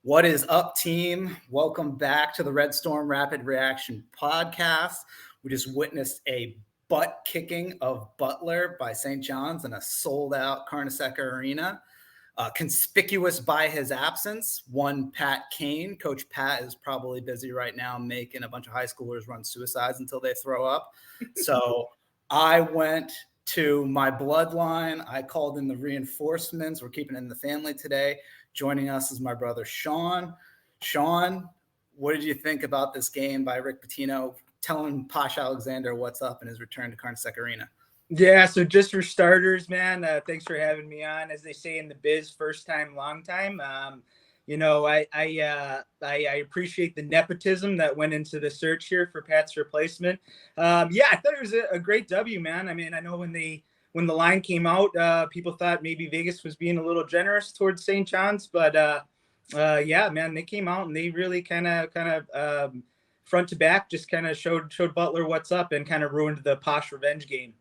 What is up, team? Welcome back to the Red Storm Rapid Reaction Podcast. We just witnessed a butt kicking of Butler by St. John's in a sold-out Carnesecca Arena. Conspicuous by his absence, one Pat Kane. Coach Pat is probably busy right now making a bunch of high schoolers run suicides until they throw up. So I went to my bloodline. I called in the reinforcements. We're keeping it in the family today. Joining us is my brother, Sean. Sean, what did you think about this game by Rick Pitino telling Posh Alexander what's up in his return to Carnesecca Arena? Yeah, so just for starters, man, thanks for having me on. As they say in the biz, first time, long time. I appreciate the nepotism that went into the search here for Pat's replacement. I thought it was a great W, man. I mean, I know when the line came out, people thought maybe Vegas was being a little generous towards St. John's, but man, they came out and they really kind of front to back just kind of showed Butler what's up and kind of ruined the Posh revenge game.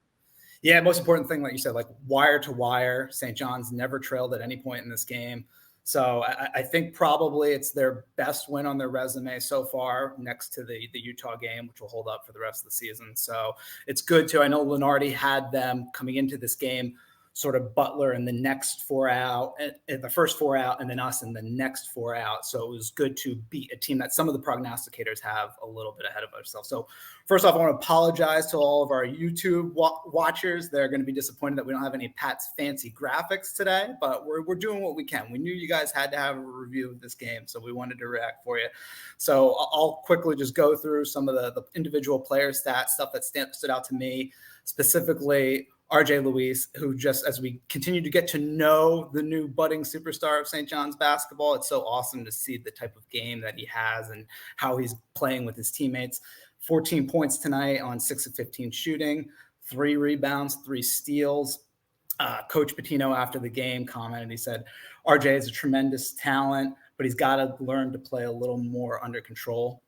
Yeah, most important thing, like you said, like wire to wire, St. John's never trailed at any point in this game. So I think probably it's their best win on their resume so far, next to the Utah game, which will hold up for the rest of the season. So it's good too. I know Lenardi had them coming into this game, sort of Butler in the next four out, the first four out, and then us in the next four out. So it was good to beat a team that some of the prognosticators have a little bit ahead of ourselves. So first off, I want to apologize to all of our YouTube watchers. They're going to be disappointed that we don't have any Pat's fancy graphics today, but we're doing what we can. We knew you guys had to have a review of this game, so we wanted to react for you. So I'll quickly just go through some of the individual player stats, stuff that stood out to me, specifically RJ Luis, who just as we continue to get to know the new budding superstar of St. John's basketball, it's so awesome to see the type of game that he has and how he's playing with his teammates. 14 points tonight on 6 of 15 shooting, 3 rebounds, 3 steals. Coach Pitino after the game commented, he said, RJ is a tremendous talent, but he's got to learn to play a little more under control.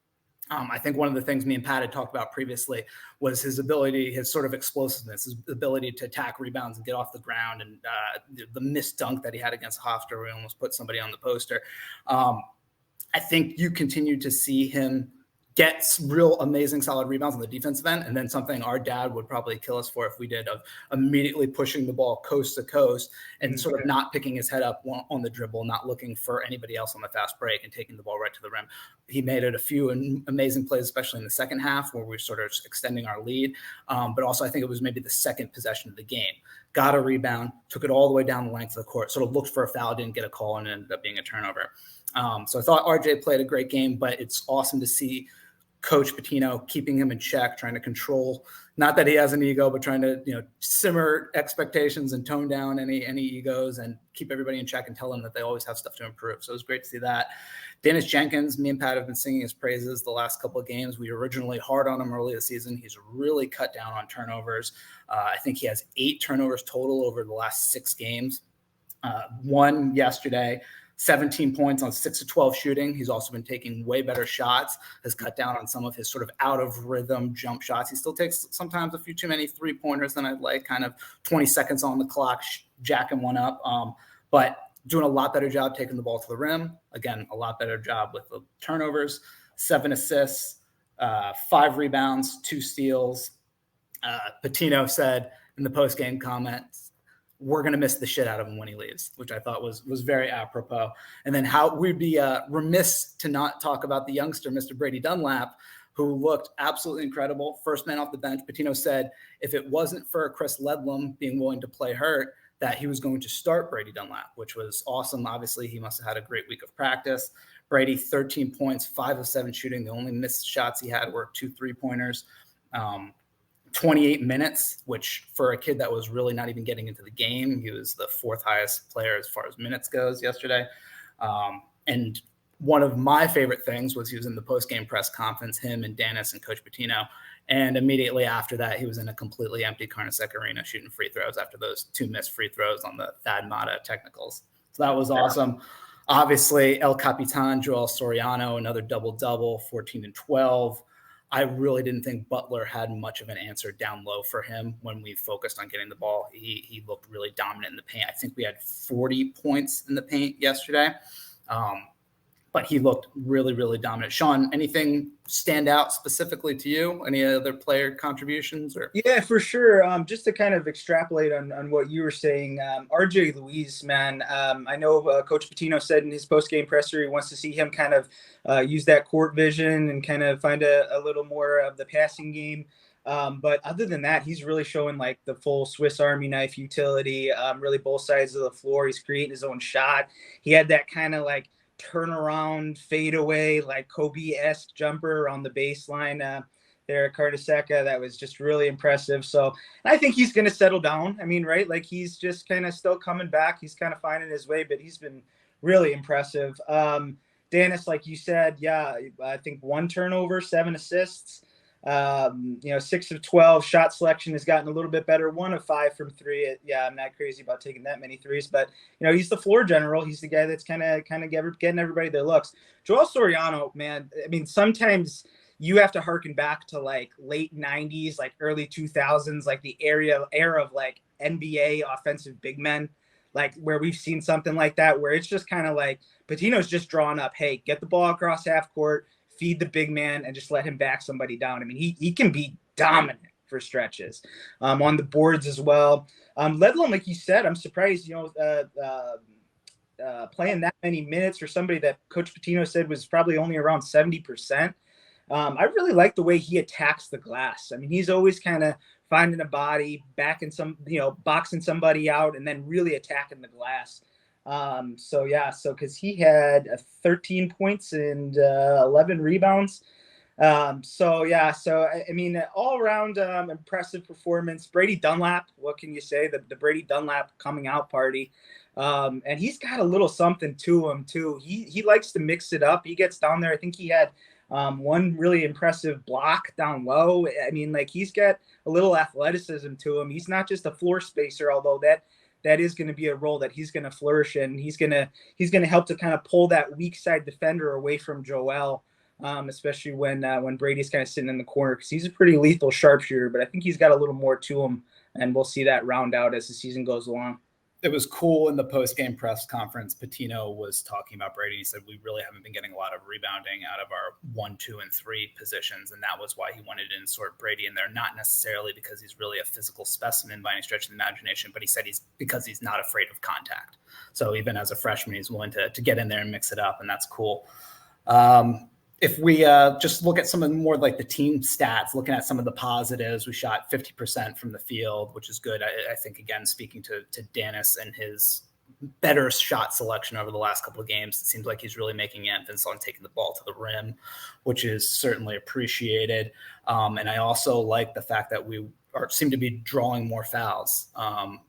I think one of the things me and Pat had talked about previously was his ability, his sort of explosiveness, his ability to attack rebounds and get off the ground, and the missed dunk that he had against Hofstra where he almost put somebody on the poster. I think you continue to see him get real amazing solid rebounds on the defensive end, and then something our dad would probably kill us for if we did, of immediately pushing the ball coast to coast and sort of not picking his head up on the dribble, not looking for anybody else on the fast break and taking the ball right to the rim. He made it a few amazing plays, especially in the second half where we were sort of extending our lead. But also I think it was maybe the second possession of the game. Got a rebound, took it all the way down the length of the court, sort of looked for a foul, didn't get a call, and ended up being a turnover. So I thought RJ played a great game, but it's awesome to see Coach Pitino keeping him in check, trying to control, not that he has an ego, but trying to, simmer expectations and tone down any egos and keep everybody in check and tell them that they always have stuff to improve. So it was great to see that. Dennis Jenkins, me and Pat have been singing his praises the last couple of games. We were originally hard on him early this season. He's really cut down on turnovers. I think he has 8 turnovers total over the last 6 games. 1 yesterday. 17 points on 6 of 12 shooting. He's also been taking way better shots, has cut down on some of his sort of out of rhythm jump shots. He still takes sometimes a few too many 3-pointers than I'd like, kind of 20 seconds on the clock, jacking one up. But doing a lot better job taking the ball to the rim. Again, a lot better job with the turnovers, 7 assists, 5 rebounds, 2 steals. Pitino said in the post-game comments, we're going to miss the shit out of him when he leaves, which I thought was very apropos. And then how we'd be remiss to not talk about the youngster, Mr. Brady Dunlap, who looked absolutely incredible. First man off the bench. Pitino said if it wasn't for Chris Ledlam being willing to play hurt, that he was going to start Brady Dunlap, which was awesome. Obviously, he must have had a great week of practice. Brady, 13 points, 5 of 7 shooting. The only missed shots he had were 2 3-pointers. 28 minutes, which for a kid that was really not even getting into the game, he was the 4th highest player as far as minutes goes yesterday. And one of my favorite things was he was in the post-game press conference, him and Dennis and Coach Pitino. And immediately after that, he was in a completely empty Carnesecca Arena shooting free throws after those 2 missed free throws on the Thad Mata technicals. So that was awesome. Obviously, El Capitan, Joel Soriano, another double-double, 14 and 12. I really didn't think Butler had much of an answer down low for him when we focused on getting the ball. He looked really dominant in the paint. I think we had 40 points in the paint yesterday. but he looked really, really dominant. Sean, anything stand out specifically to you? Any other player contributions? Or Yeah, for sure. Just to kind of extrapolate on what you were saying, RJ Luis, man, I know Coach Pitino said in his post-game presser he wants to see him kind of use that court vision and kind of find a little more of the passing game. But other than that, he's really showing like the full Swiss Army knife utility, really both sides of the floor. He's creating his own shot. He had that kind of like turnaround, fadeaway, like Kobe-esque jumper on the baseline there at Cartasecca. That was just really impressive. So I think he's going to settle down. I mean, right? Like he's just kind of still coming back. He's kind of finding his way, but he's been really impressive. Dennis, like you said, yeah, I think 1 turnover, 7 assists. 6 of 12 shot selection has gotten a little bit better. 1 of 5 from 3. Yeah, I'm not crazy about taking that many threes, but he's the floor general. He's the guy that's kind of getting everybody their looks. Joel Soriano, man, I mean, sometimes you have to harken back to like late 90s, like early 2000s, like the era of like NBA offensive big men, like where we've seen something like that, where it's just kind of like Patino's just drawing up, hey, get the ball across half court, feed the big man, and just let him back somebody down. I mean, he can be dominant for stretches on the boards as well. Let alone, like you said, I'm surprised, playing that many minutes for somebody that Coach Pitino said was probably only around 70%. I really like the way he attacks the glass. I mean, he's always kind of finding a body, backing boxing somebody out, and then really attacking the glass. Because he had 13 points and 11 rebounds. I mean, all around impressive performance. Brady Dunlap, what can you say? The Brady Dunlap coming out party. And he's got a little something to him too. He likes to mix it up. He gets down there. I think he had one really impressive block down low. I mean, like he's got a little athleticism to him. He's not just a floor spacer, although that is going to be a role that he's going to flourish in. He's going to help to kind of pull that weak side defender away from Joel, especially when Brady's kind of sitting in the corner, because he's a pretty lethal sharpshooter. But I think he's got a little more to him, and we'll see that round out as the season goes along. It was cool in the post-game press conference. Pitino was talking about Brady. He said, we really haven't been getting a lot of rebounding out of our 1, 2, and 3 positions. And that was why he wanted to insert Brady in there, not necessarily because he's really a physical specimen by any stretch of the imagination, but he said because he's not afraid of contact. So even as a freshman, he's willing to get in there and mix it up. And that's cool. If we just look at some of the more like the team stats, looking at some of the positives, we shot 50% from the field, which is good. I think, again, speaking to Dennis and his better shot selection over the last couple of games, it seems like he's really making emphasis on taking the ball to the rim, which is certainly appreciated. And I also like the fact that we seem to be drawing more fouls.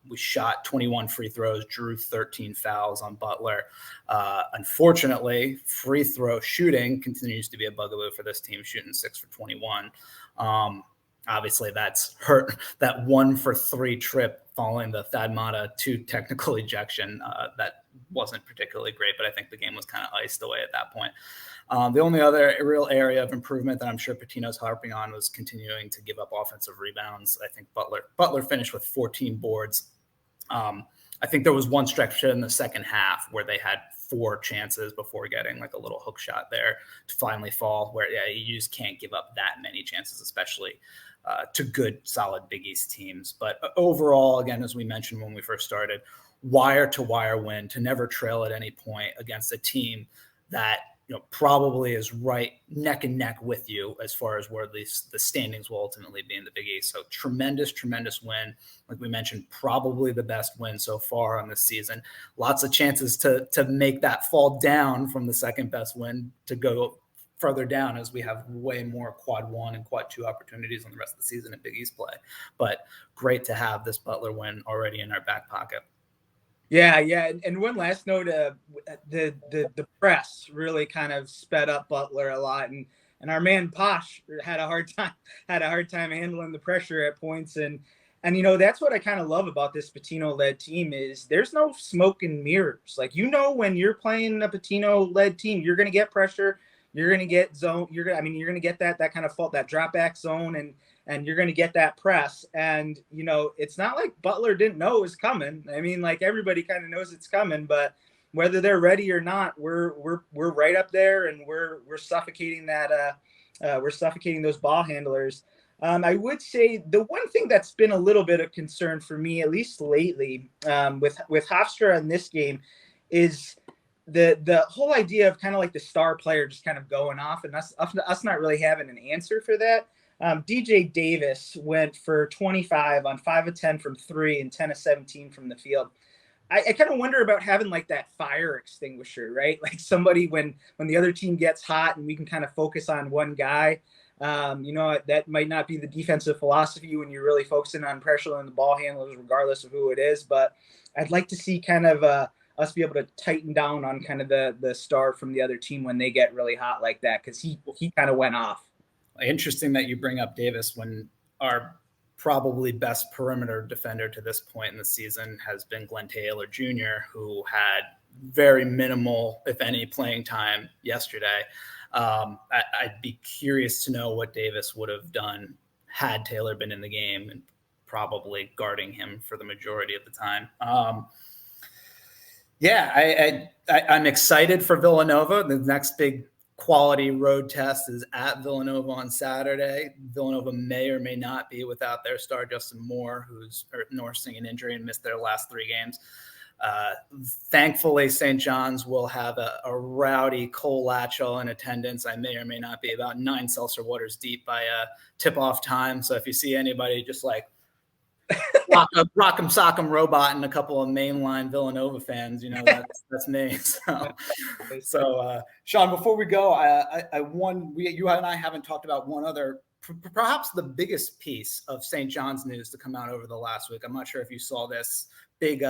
We shot 21 free throws, drew 13 fouls on Butler. Unfortunately, free throw shooting continues to be a bugaboo for this team, shooting 6 for 21. Obviously, that's hurt. That 1 for 3 trip following the Thad Matta 2 technical ejection, that wasn't particularly great, but I think the game was kind of iced away at that point. The only other real area of improvement that I'm sure Pitino's harping on was continuing to give up offensive rebounds. I think Butler finished with 14 boards. I think there was one stretch in the second half where they had 4 chances before getting like a little hook shot there to finally fall, where you just can't give up that many chances, especially to good, solid Big East teams. But overall, again, as we mentioned when we first started, wire-to-wire win, to never trail at any point against a team that probably is right neck and neck with you as far as where the standings will ultimately be in the Big East. So tremendous win. Like we mentioned, probably the best win so far on this season. Lots of chances to make that fall down from the second best win to go further down, as we have way more quad 1 and quad 2 opportunities on the rest of the season in Big East play. But great to have this Butler win already in our back pocket. Yeah. And one last note, the press really kind of sped up Butler a lot, and our man Posh had a hard time handling the pressure at points. And that's what I kind of love about this Pitino-led team is there's no smoke and mirrors. Like, when you're playing a Pitino-led team, you're going to get pressure, you're going to get zone, you're going to get that kind of fault, that drop back zone, and you're going to get that press. And, it's not like Butler didn't know it was coming. I mean, like, everybody kind of knows it's coming, but whether they're ready or not, we're right up there, and we're suffocating that we're suffocating those ball handlers. I would say the one thing that's been a little bit of concern for me, at least lately, with Hofstra in this game, is the whole idea of kind of like the star player just kind of going off, and us not really having an answer for that. DJ Davis went for 25 on 5 of 10 from 3 and 10 of 17 from the field. I kind of wonder about having like that fire extinguisher, right? Like somebody when the other team gets hot and we can kind of focus on one guy. That might not be the defensive philosophy when you're really focusing on pressure on the ball handlers, regardless of who it is. But I'd like to see kind of us be able to tighten down on kind of the star from the other team when they get really hot like that, because he kind of went off. Interesting that you bring up Davis when our probably best perimeter defender to this point in the season has been Glenn Taylor Jr., who had very minimal, if any, playing time yesterday. I'd be curious to know what Davis would have done had Taylor been in the game, and probably guarding him for the majority of the time. I'm excited for Villanova. The next big quality road test is at Villanova on Saturday. Villanova may or may not be without their star Justin Moore, who's nursing an injury and missed their last 3 games. Thankfully, St. John's will have a rowdy Cole Latchell in attendance. I may or may not be about 9 seltzer waters deep by tip-off time. So if you see anybody just like rock'em sock'em robot and a couple of mainline Villanova fans, that's me. So Sean, before we go, you and I haven't talked about one other, perhaps the biggest piece of St. John's news to come out over the last week. I'm not sure if you saw this big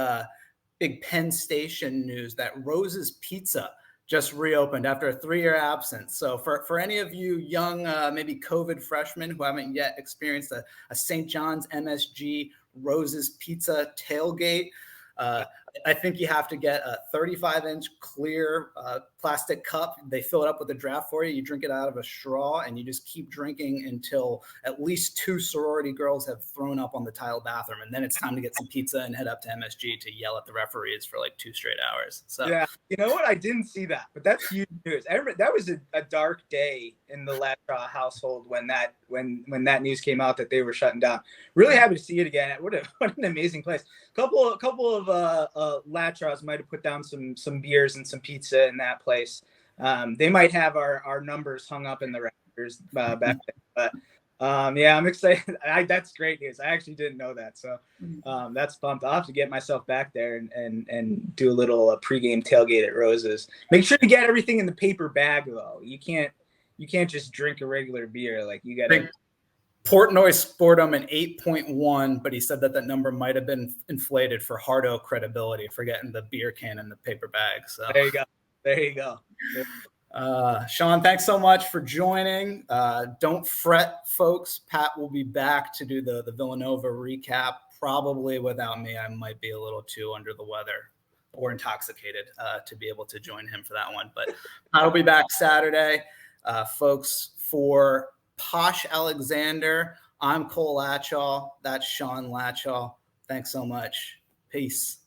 Penn Station news that Rose's Pizza just reopened after a 3-year absence. So for any of you young, maybe COVID freshmen who haven't yet experienced a St. John's MSG Rose's Pizza tailgate, I think you have to get a 35-inch clear plastic cup. They fill it up with a draft for you. You drink it out of a straw, and you just keep drinking until at least 2 sorority girls have thrown up on the tile bathroom. And then it's time to get some pizza and head up to MSG to yell at the referees for like 2 straight hours. So yeah, you know what? I didn't see that, but that's huge news. I remember that was a dark day in the Latrow household when that news came out that they were shutting down. Really happy to see it again. What an amazing place. Couple of Latrows might have put down some beers and some pizza in that place. They might have our numbers hung up in the rafters back then. But yeah, I'm excited. That's great news. I actually didn't know that, so that's pumped. I'll have to get myself back there and do a little pregame tailgate at Rose's. Make sure to get everything in the paper bag though. You can't just drink a regular beer. Like you got to. Portnoy scored him an 8.1, but he said that number might have been inflated for Hardo credibility for getting the beer can in the paper bag. So there you go. Sean, thanks so much for joining. Don't fret, folks. Pat will be back to do the Villanova recap, probably without me. I might be a little too under the weather or intoxicated to be able to join him for that one. But I'll be back Saturday. Folks, for Posh Alexander, I'm Cole Latchaw. That's Sean Latchaw. Thanks so much. Peace.